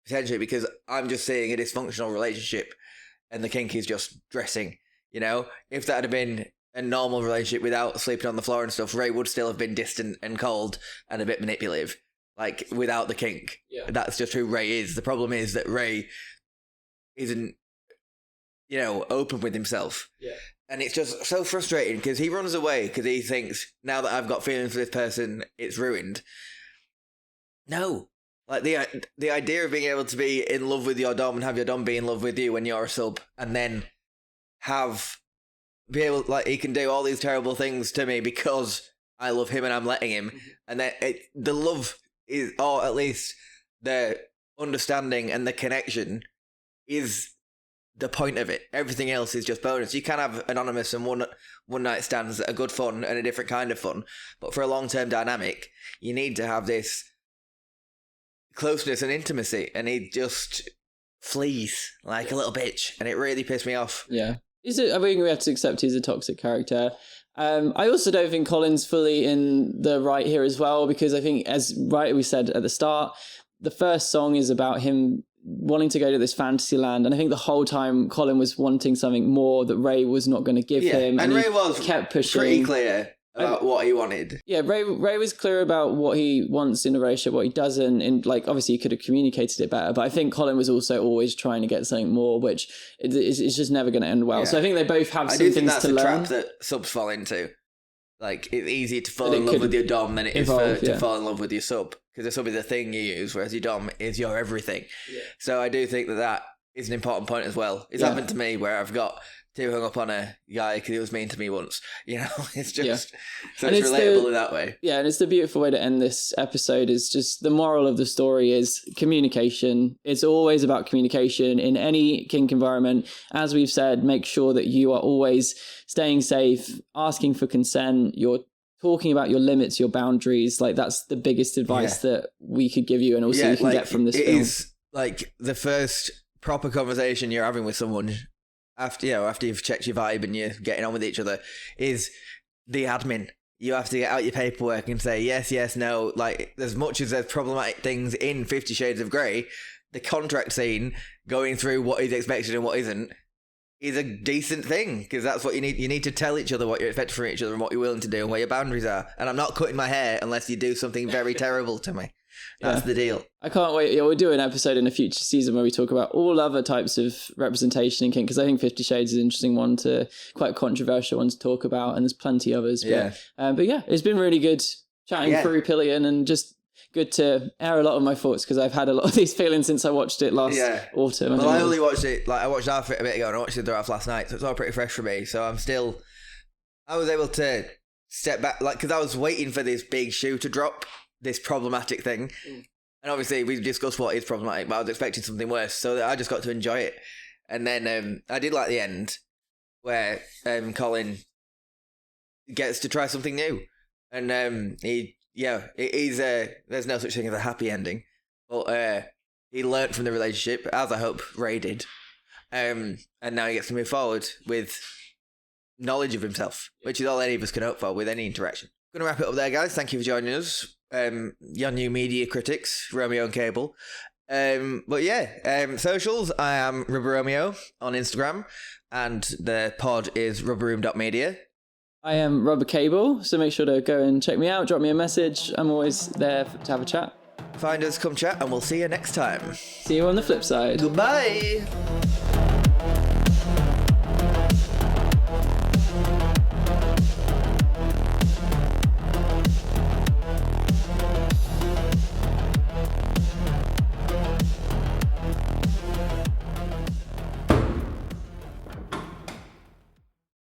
potentially, because I'm just seeing a dysfunctional relationship and the kink is just dressing. You know, if that had been a normal relationship without sleeping on the floor and stuff, Ray would still have been distant and cold and a bit manipulative, without the kink. Yeah. That's just who Ray is. The problem is that Ray isn't, open with himself. Yeah. And it's just so frustrating because he runs away because he thinks, now that I've got feelings for this person, it's ruined. No. The idea of being able to be in love with your dom and have your dom be in love with you when you're a sub, and then he can do all these terrible things to me because I love him and I'm letting him. Mm-hmm. And then the love is, or at least the understanding and the connection is the point of it. Everything else is just bonus. You can have anonymous and one night stands that are good fun and a different kind of fun, but for a long-term dynamic, you need to have this closeness and intimacy, and he just flees like a little bitch, and it really pissed me off. Yeah. I think we have to accept he's a toxic character. I also don't think Colin's fully in the right here as well, because I think, as we said at the start, the first song is about him wanting to go to this fantasy land, and I think the whole time Colin was wanting something more that Ray was not going to give him, and Ray was kept pushing. Pretty clear about what he wanted. Yeah, Ray was clear about what he wants in a relationship, what he doesn't, and obviously he could have communicated it better, but I think Colin was also always trying to get something more, which is just never going to end well. Yeah. So I think they both have some things to learn. I do think that's a trap that subs fall into. It's easier to fall in love with your dom than it is to fall in love with your sub, because the sub is a thing you use, whereas your dom is your everything. Yeah. So I do think that is an important point as well. It's happened to me where I've got too hung up on a guy because he was mean to me once. It's just so it's relatable in that way. Yeah, and it's the beautiful way to end this episode. Is just the moral of the story is communication. It's always about communication in any kink environment. As we've said, make sure that you are always staying safe, asking for consent. You're talking about your limits, your boundaries. That's the biggest advice that we could give you, and also you can get from this film. It is the first proper conversation you're having with someone after you've checked your vibe and you're getting on with each other, is the admin. You have to get out your paperwork and say yes, no. As much as there's problematic things in 50 Shades of Grey, the contract scene, going through what is expected and what isn't, is a decent thing, because that's what you need. You need to tell each other what you're expecting from each other and what you're willing to do and where your boundaries are. And I'm not cutting my hair unless you do something very terrible to me. That's the deal. I can't wait. Yeah, we'll do an episode in a future season where we talk about all other types of representation in kink, because I think 50 Shades is an interesting one, quite a controversial one to talk about, and there's plenty others. But yeah, it's been really good chatting through Pillion, and just good to air a lot of my thoughts, because I've had a lot of these feelings since I watched it last autumn. Well, I only watched it, I watched half of it a bit ago, and I watched the other half last night, so it's all pretty fresh for me. So I was able to step back, because I was waiting for this big shoe to drop, this problematic thing. And obviously we've discussed what is problematic, but I was expecting something worse, so I just got to enjoy it. And then I did like the end where Colin gets to try something new, and he's there's no such thing as a happy ending, but he learnt from the relationship, as I hope Ray did, and now he gets to move forward with knowledge of himself, which is all any of us can hope for with any interaction. Going to wrap it up there, guys. Thank you for joining us. Your new media critics, Romeo and Kable. Socials, I am Rubber Romeo on Instagram, and the pod is rubberroom.media. I am Rubber Kable, so make sure to go and check me out, drop me a message. I'm always there to have a chat. Find us, come chat, and we'll see you next time. See you on the flip side. Goodbye.